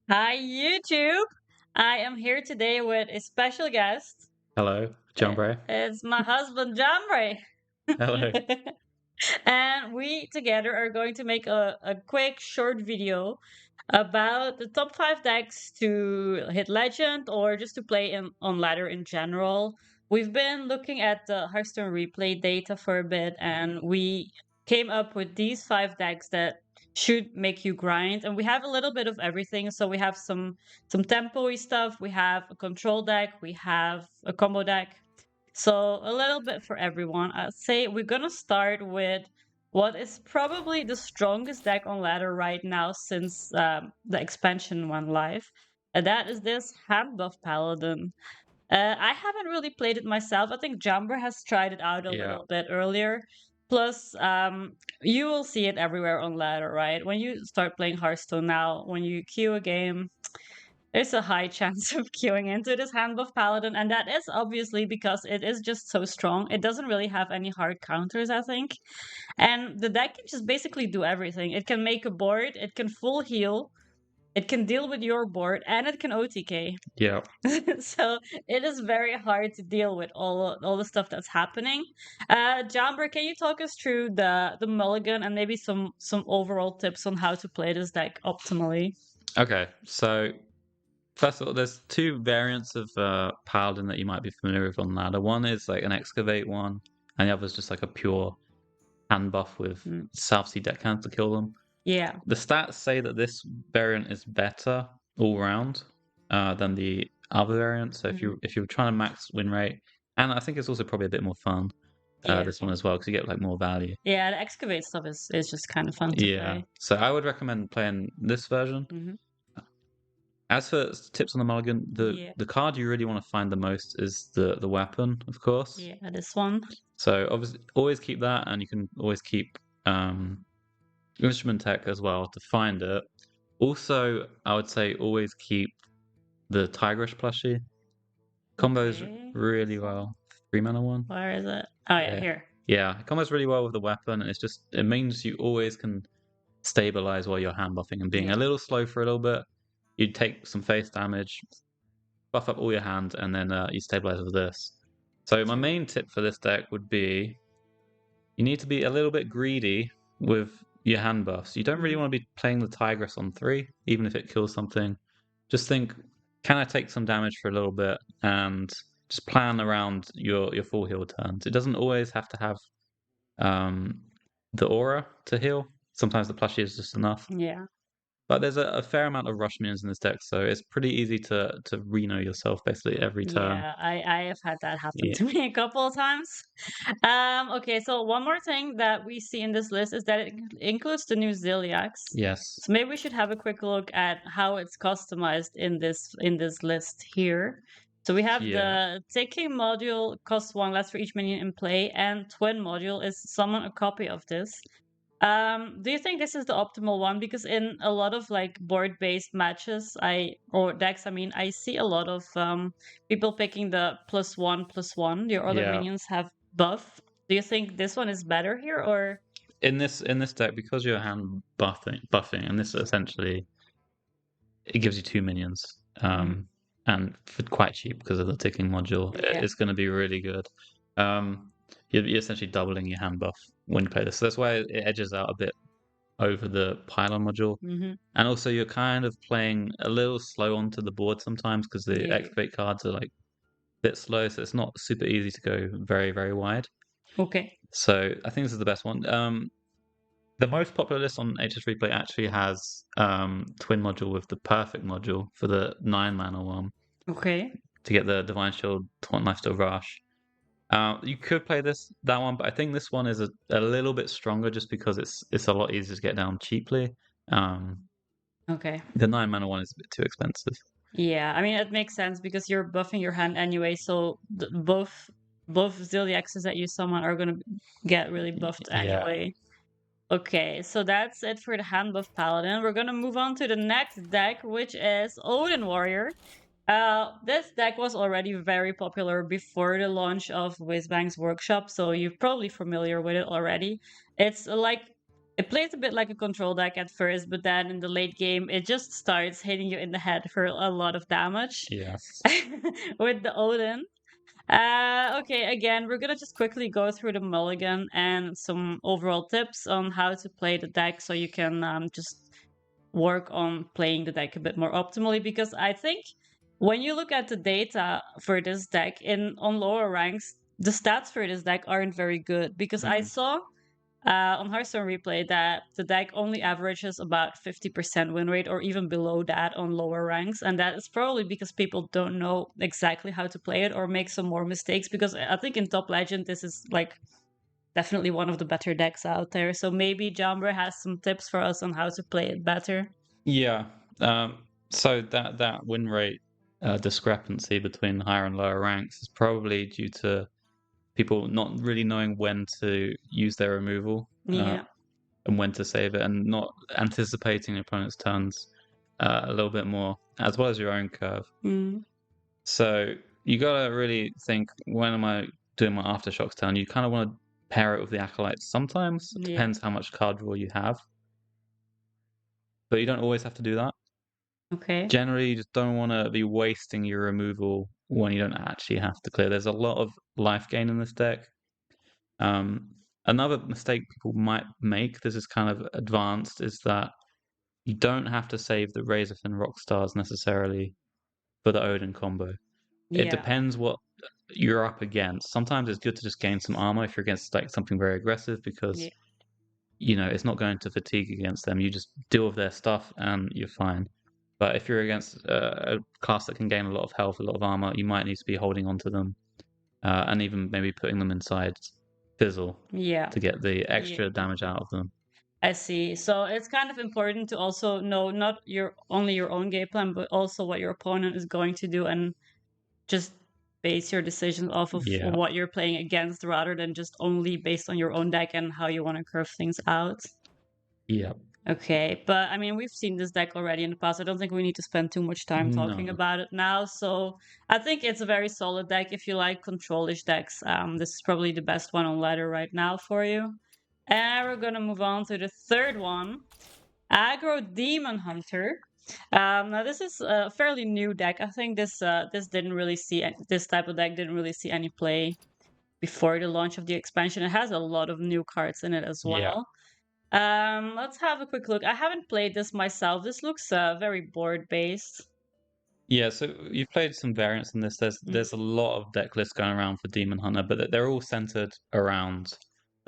Hi, YouTube. I am here today with a special guest. Hello, Jambre. It's my husband, Jambre. Hello. And we together are going to make a quick short video about the top 5 decks to hit legend or just to play on ladder in general. We've been looking at the Hearthstone replay data for a bit, and we came up with these 5 decks that should make you grind. And we have a little bit of everything. So we have some tempo-y stuff, we have a control deck, we have a combo deck. So a little bit for everyone. I'd say we're gonna start with what is probably the strongest deck on ladder right now since the expansion went live. And that is this Handbuff Paladin. I haven't really played it myself. I think Jambre has tried it out a Yeah. little bit earlier. Plus, you will see it everywhere on ladder, right? When you start playing Hearthstone now, when you queue a game, there's a high chance of queuing into this Handbuff Paladin, and that is obviously because it is just so strong. It doesn't really have any hard counters, I think. And the deck can just basically do everything. It can make a board, it can full heal, it can deal with your board, and it can OTK. Yeah. So it is very hard to deal with all the stuff that's happening. Jamber, can you talk us through the mulligan and maybe some overall tips on how to play this deck optimally? Okay. So first of all, there's two variants of Paladin that you might be familiar with on ladder. One is like an excavate one, and the other is just like a pure hand buff with Mm. South Sea deckhand to kill them. Yeah. The stats say that this variant is better all round than the other variant. So if you're trying to max win rate, and I think it's also probably a bit more fun, Yeah. this one as well, because you get like more value. Yeah, the excavate stuff is just kind of fun to Yeah. play. So I would recommend playing this version. Hmm. As for tips on the mulligan, Yeah, the card you really want to find the most is the weapon, of course. yeah, this one. So obviously, always keep that, and you can always keep instrument tech as well to find it. Also, I would say always keep the Tigerish plushie. Combos Okay. really well. 3 mana one. Where is it? Oh yeah, Yeah, here. yeah. It combos really well with the weapon, and it means you always can stabilize while you're hand buffing and being Yeah. a little slow for a little bit. You take some face damage, buff up all your hand, and then you stabilize with this. So my main tip for this deck would be you need to be a little bit greedy with your hand buffs. You don't really want to be playing the Tigress on 3, even if it kills something. Just think, can I take some damage for a little bit and just plan around your full heal turns. It doesn't always have to have the aura to heal. Sometimes the plushie is just enough. Yeah. But there's a fair amount of rush minions in this deck, so it's pretty easy to reno yourself basically every turn. Yeah, I have had that happen Yeah. to me a couple of times. Okay, so one more thing that we see in this list is that it includes the new Ziliax. Yes. So maybe we should have a quick look at how it's customized in this list here. So we have Yeah. the ticking module costs 1 less for each minion in play, and twin module is summon a copy of this. Do you think this is the optimal one? Because in a lot of like board-based matches, or decks, I mean, I see a lot of people picking the +1/+1. Your other Yeah. minions have buff. Do you think this one is better here, or? In this deck, because you're hand buffing, and this essentially it gives you 2 minions, and for quite cheap because of the ticking module, Yeah. it's going to be really good. You're essentially doubling your hand buff when you play this. So that's why it edges out a bit over the pylon module. Mm-hmm. And also, you're kind of playing a little slow onto the board sometimes because the Yeah. excavate cards are like a bit slow, so it's not super easy to go very, very wide. Okay. So I think this is the best one. The most popular list on HS Replay actually has twin module with the perfect module for the 9 mana one Okay. to get the Divine Shield, Taunt Lifesteal Rush. You could play that one, but I think this one is a little bit stronger just because it's a lot easier to get down cheaply. Okay. The 9 mana one is a bit too expensive. Yeah, I mean it makes sense because you're buffing your hand anyway, so both Ziliaxes that you summon are gonna get really buffed Yeah. anyway. Okay, so that's it for the Handbuff Paladin. We're gonna move on to the next deck, which is Odyn Warrior. This deck was already very popular before the launch of Whizbang's workshop, so you're probably familiar with it already. It's like It plays a bit like a control deck at first, but then in the late game, it just starts hitting you in the head for a lot of damage Yes. with the Odyn. Okay, again, we're gonna just quickly go through the mulligan and some overall tips on how to play the deck so you can just work on playing the deck a bit more optimally. Because I think when you look at the data for this deck on lower ranks, the stats for this deck aren't very good. Because I saw on Hearthstone Replay that the deck only averages about 50% win rate or even below that on lower ranks. And that is probably because people don't know exactly how to play it or make some more mistakes. Because I think in Top Legend, this is like definitely one of the better decks out there. So maybe Jambre has some tips for us on how to play it better. Yeah. So that win rate discrepancy between higher and lower ranks is probably due to people not really knowing when to use their removal Yeah. and when to save it, and not anticipating the opponent's turns a little bit more, as well as your own curve. Mm. So you gotta really think, when am I doing my aftershocks turn? You kind of want to pair it with the acolytes. Sometimes it Yeah. depends how much card draw you have, but you don't always have to do that. Okay. Generally, you just don't want to be wasting your removal when you don't actually have to clear. There's a lot of life gain in this deck. Another mistake people might make, this is kind of advanced, is that you don't have to save the Razorfin Rockstars necessarily for the Odin combo. It Yeah. depends what you're up against. Sometimes it's good to just gain some armor if you're against like something very aggressive, because Yeah. it's not going to fatigue against them. You just deal with their stuff and you're fine. But if you're against a class that can gain a lot of health, a lot of armor, you might need to be holding on to them, and even maybe putting them inside Fizzle Yeah. to get the Yeah. extra damage out of them. I see. So it's kind of important to also know not only your own game plan, but also what your opponent is going to do, and just base your decisions off of Yeah, what you're playing against rather than just only based on your own deck and how you want to curve things out. yeah. Okay, but I mean, we've seen this deck already in the past. I don't think we need to spend too much time talking No. about it now. So I think it's a very solid deck. If you like control-ish decks, this is probably the best one on ladder right now for you. And we're gonna move on to the third one, Aggro Demon Hunter. Now this is a fairly new deck. I think this didn't really see this type of deck didn't really see any play before the launch of the expansion. It has a lot of new cards in it as Yeah. well. Let's have a quick look. I haven't played this myself. This looks very board based. Yeah, so you've played some variants in this. There's a lot of deck lists going around for Demon Hunter, but they're all centered around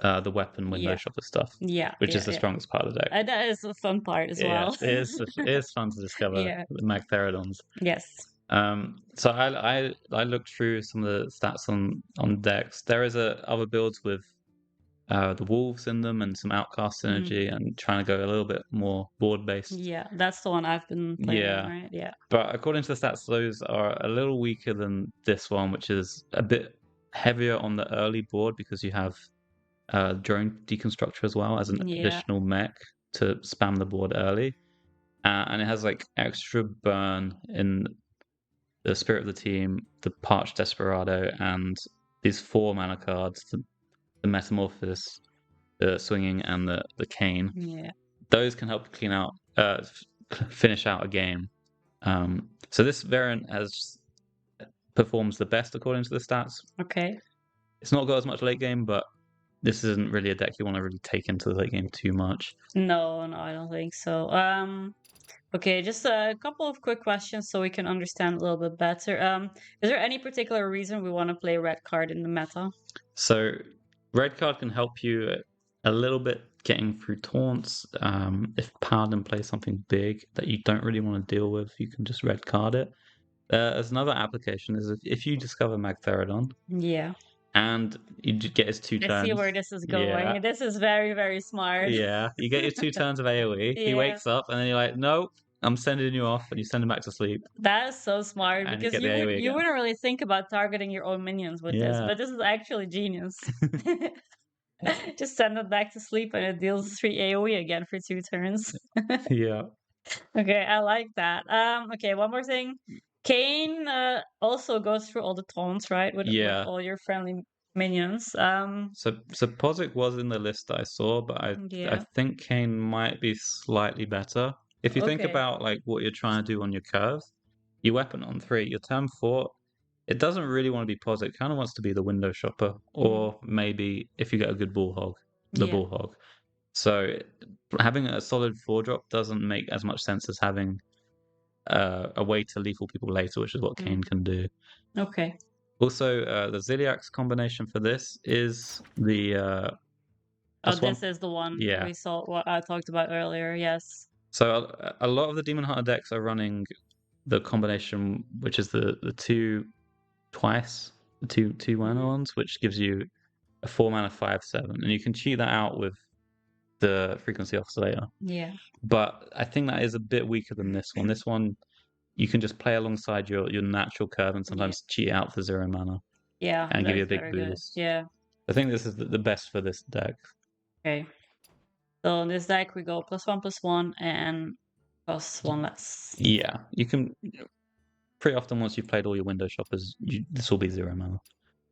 the weapon window Yeah, shopper stuff, yeah, which yeah, is the yeah. strongest part of the deck. That is a fun part as Yeah, well. it is fun to discover Yeah. the Magtheridons. Yes. So I looked through some of the stats on decks. There is other builds with the wolves in them and some outcast synergy, and trying to go a little bit more board based. Yeah, that's the one I've been playing, Yeah, right? Yeah. but according to the stats, those are a little weaker than this one, which is a bit heavier on the early board because you have drone deconstructor as well as an Yeah. additional mech to spam the board early, and it has like extra burn in the Spirit of the Team, the Parched Desperado, and these 4 mana cards, the Metamorphosis, the Swinging, and the Cane. Yeah. Those can help clean out, finish out a game. So this variant performs the best according to the stats. Okay. It's not got as much late game, but this isn't really a deck you want to really take into the late game too much. No, I don't think so. Okay, just a couple of quick questions so we can understand a little bit better. Is there any particular reason we want to play red card in the meta? So red card can help you a little bit getting through taunts. If Paladin plays something big that you don't really want to deal with, you can just red card it. As another application is if you discover Magtheridon, Yeah. and you get his 2 I see turns. where this is Yeah, going. This is very, very smart. yeah. You get your 2 turns of AoE. He Yeah. wakes up, and then you're like, "No, I'm sending you off," and you send him back to sleep, That is so smart and you because get the AoE you again. wouldn't really think about targeting your own minions with this, Yeah, but this is actually genius. Just send it back to sleep and it deals 3 AoE again for 2 turns. yeah, Okay, I like that. Okay, one more thing. Kane also goes through all the taunts, right? With yeah. all your friendly minions. So Pozic was in the list that I saw, but I Yeah. think Kane might be slightly better. If you think Okay. about like what you're trying to do on your curve, your weapon on 3, your turn 4, it doesn't really want to be Pozic. It kind of wants to be the window shopper, or maybe if you get a good bull hog, the Yeah. bull hog. So having a solid 4-drop doesn't make as much sense as having a way to lethal people later, which is what Kane can do. Okay. Also, the Ziliax combination for this is the This is the one Yeah. we saw, what I talked about earlier. Yes. So a lot of the Demon Hunter decks are running the combination, which is the two twice, the two mana ones, which gives you a 4-mana 5/7, and you can cheat that out with the Frequency Oscillator. Yeah. But I think that is a bit weaker than this one. This one you can just play alongside your natural curve and sometimes cheat out for 0 mana Yeah. and give you a That's big very good. boost. Yeah. I think this is the best for this deck. Okay. So in this deck we go +1/+1 and +1 less. Yeah, you can pretty often once you've played all your window shoppers, this will be 0 mana.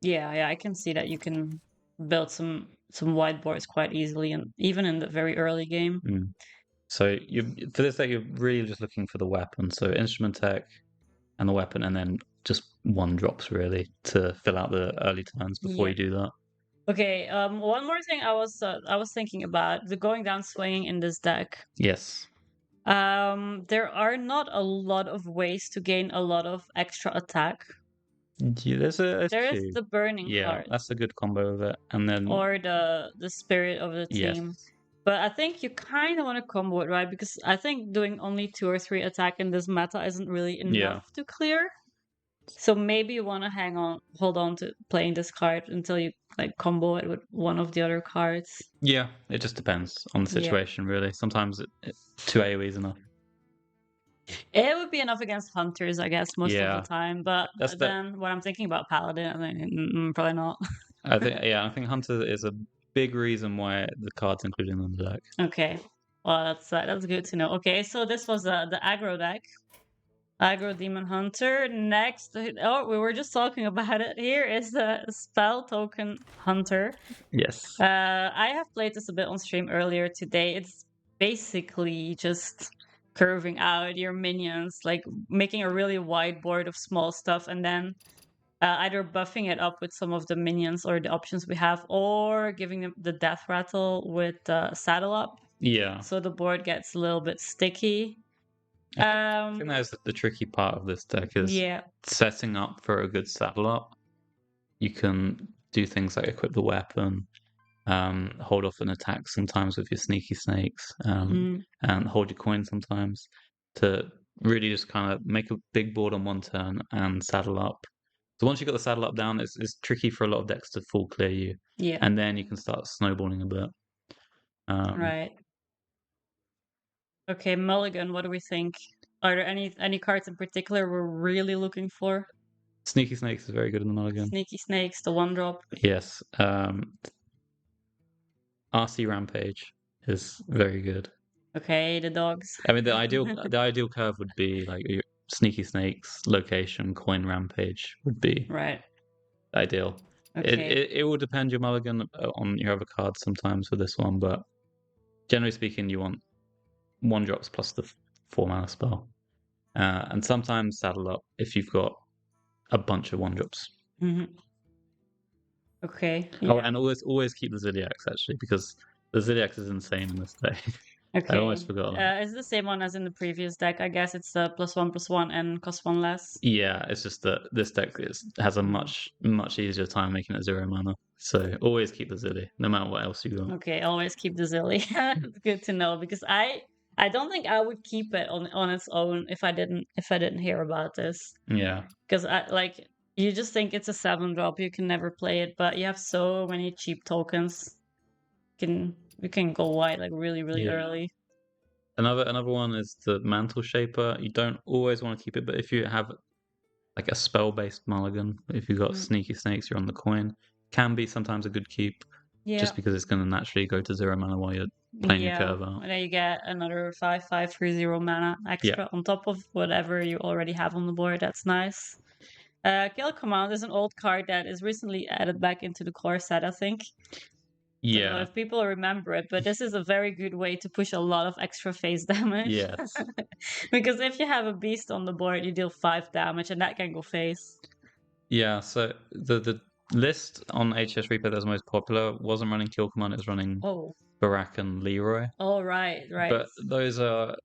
Yeah, I can see that you can build some wide boards quite easily, and even in the very early game. So for this deck, you're really just looking for the weapon. So instrument tech and the weapon, and then just 1-drops really to fill out the early turns before you do that. Okay. One more thing I was thinking about the going down swinging in this deck. Yes. There are not a lot of ways to gain a lot of extra attack. Yeah, there's There is two. the burning Yeah, card, that's a good combo of it, and then or the spirit of the team. yes. But I think you kind of want to combo it, right? Because I think doing only 2 or 3 attack in this meta isn't really enough to clear. So maybe you want to hold on to playing this card until you like combo it with one of the other cards. Yeah, it just depends on the situation, really. Sometimes 2 AoE is enough. It would be enough against hunters, I guess, most of the time. But then when I'm thinking about Paladin, I think probably not. I think Hunter is a big reason why the card's included in the deck. Okay, well that's good to know. Okay, so this was the aggro deck. Aggro Demon Hunter. Next, we were just talking about it. Here is the spell token Hunter. Yes. I have played this a bit on stream earlier today. It's basically just curving out your minions, like making a really wide board of small stuff, and then either buffing it up with some of the minions or the options we have, or giving them the death rattle with saddle up. Yeah. So the board gets a little bit sticky. I think that's the tricky part of this deck is setting up for a good saddle up. You can do things like equip the weapon, hold off an attack sometimes with your sneaky snakes, and hold your coin sometimes to really just kind of make a big board on one turn and saddle up. So once you've got the saddle up down, it's tricky for a lot of decks to full clear you. Yeah. And then you can start snowballing a bit. Right. Okay, Mulligan, what do we think? Are there any cards in particular we're really looking for? Sneaky Snakes is very good in the Mulligan. Sneaky Snakes, the 1-drop. Yes. RC Rampage is very good. Okay, the dogs. I mean, the ideal curve would be like your Sneaky Snakes, location, coin Rampage would be ideal. Okay. It will depend your Mulligan on your other cards sometimes for this one, but generally speaking, you want 1-drops plus the 4-mana spell. And sometimes saddle up if you've got a bunch of 1-drops. Okay. Oh, and always keep the Ziliax actually, because the Ziliax is insane in this deck. Okay. I almost forgot. It's the same one as in the previous deck. I guess it's +1/+1 and cost 1 less. Yeah, it's just that this deck has a much easier time making it 0 mana. So always keep the Zilly, no matter what else you got. Okay, always keep the Zilly. It's good to know, because I don't think I would keep it on its own if I didn't hear about this. Yeah. Because you just think it's a 7-drop, you can never play it, but you have so many cheap tokens. You can go wide like really early. Another one is the Mantle Shaper. You don't always want to keep it, but if you have like a spell-based mulligan, if you've got Sneaky Snakes, you're on the coin, can be sometimes a good keep. Yeah. Just because it's going to naturally go to 0 mana while you're playing your curve out. And then you get another 5/5 for 0 mana extra on top of whatever you already have on the board. That's nice. Kill Command is an old card that is recently added back into the core set, I think. So Yeah. if people remember it, but this is a very good way to push a lot of extra face damage. Yes. Because if you have a beast on the board, you deal 5 damage, and that can go face. Yeah, so the list on HS Reaper that was most popular wasn't running Kill Command, it was running Barak and Leroy. Oh, right. But those are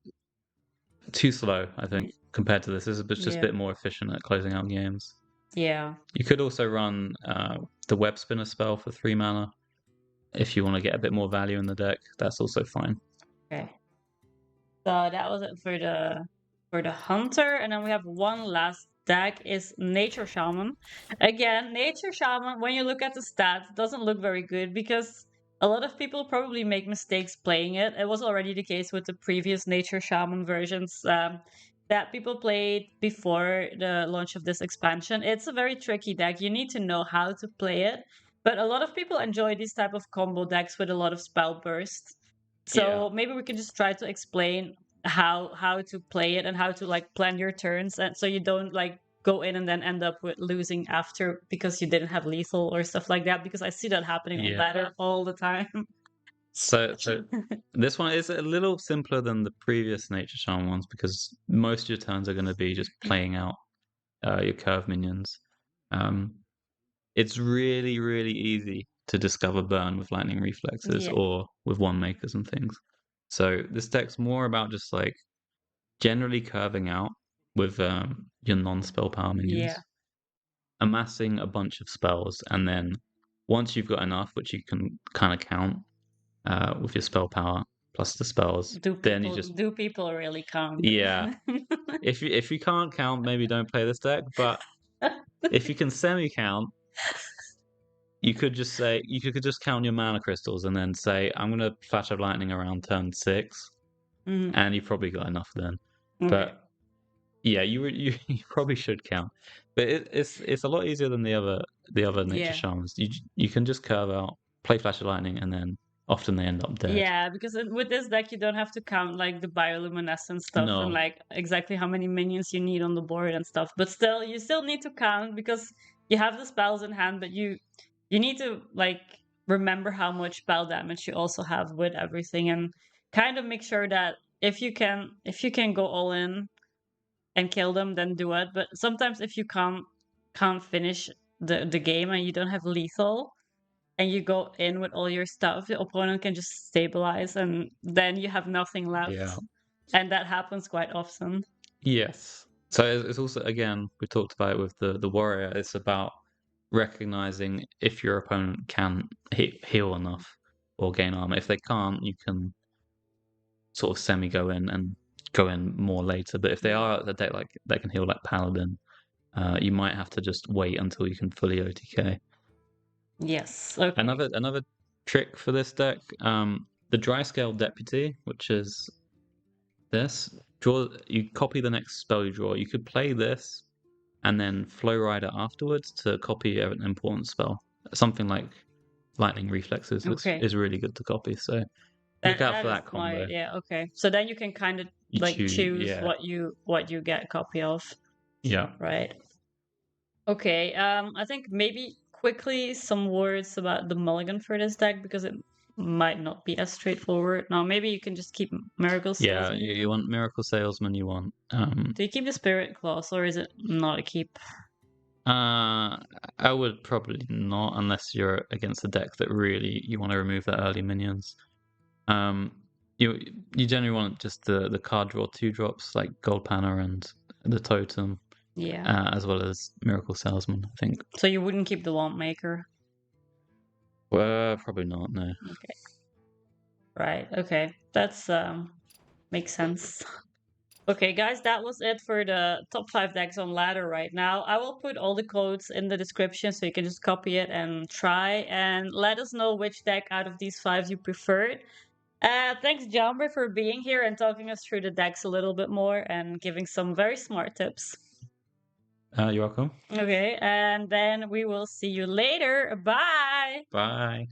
too slow, I think, compared to this. This is just a bit more efficient at closing out games. Yeah. You could also run the Web Spinner spell for 3 mana if you want to get a bit more value in the deck. That's also fine. Okay. So that was it for the Hunter, and then we have one last deck is Nature Shaman. Again, Nature Shaman, when you look at the stats, doesn't look very good because a lot of people probably make mistakes playing it. It was already the case with the previous Nature Shaman versions that people played before the launch of this expansion. It's a very tricky deck. You need to know how to play it. But a lot of people enjoy these type of combo decks with a lot of spell burst. So maybe we can just try to explain how to play it and how to like plan your turns, and so you don't like go in and then end up with losing after because you didn't have lethal or stuff like that, because I see that happening on ladder all the time. So this one is a little simpler than the previous Nature Charm ones because most of your turns are going to be just playing out your curve minions. It's really, really easy to discover burn with lightning reflexes or with one makers and things. So this deck's more about just like generally curving out with your non-spell power minions, amassing a bunch of spells, and then once you've got enough, which you can kind of count with your spell power plus the spells, then you just do people really count? Yeah. If you can't count, maybe don't play this deck. But if you can semi count, you could just count your mana crystals and then say, I'm gonna flash of lightning around turn 6, and you've probably got enough then. But yeah, you probably should count. But it's a lot easier than the other nature shamans. You can just curve out, play flash of lightning, and then often they end up dead. Yeah, because with this deck you don't have to count like the bioluminescent stuff and like exactly how many minions you need on the board and stuff. But still, you still need to count because you have the spells in hand, but you need to like remember how much spell damage you also have with everything, and kind of make sure that if you can go all in and kill them, then do it. But sometimes if you can't finish the game and you don't have lethal and you go in with all your stuff, the opponent can just stabilize and then you have nothing left. Yeah. And that happens quite often. Yes. So it's also, again, we talked about it with the warrior, it's about recognizing if your opponent can heal enough or gain armor. If they can't, you can sort of semi go in and go in more later. But if they are a deck like that can heal like Paladin, you might have to just wait until you can fully OTK. Yes. Okay. Another trick for this deck, the dry scale deputy, which is this. You copy the next spell you draw. You could play this and then Flow Rider afterwards to copy an important spell. Something like Lightning Reflexes is really good to copy. So look out for that combo. Yeah, okay. So then you can kind of like choose what you get a copy of. Yeah. Right. Okay. I think maybe quickly some words about the mulligan for this deck because it might not be as straightforward. Now maybe you can just keep Miracle Salesman. Yeah, you want Miracle Salesman, you want do you keep the Spirit Claws or is it not a keep? I would probably not unless you're against a deck that really you want to remove the early minions. You generally want just the card draw 2-drops like Gold Panna and the Totem. Yeah. As well as Miracle Salesman, I think. So you wouldn't keep the Wand Maker? Well, probably not, no. Okay. Right, okay. That's makes sense. Okay, guys, that was it for the top 5 decks on ladder right now. I will put all the codes in the description so you can just copy it and try, and let us know which deck out of these 5 you preferred. Thanks, Jambre, for being here and talking us through the decks a little bit more and giving some very smart tips. You're welcome. Okay, and then we will see you later. Bye! Bye.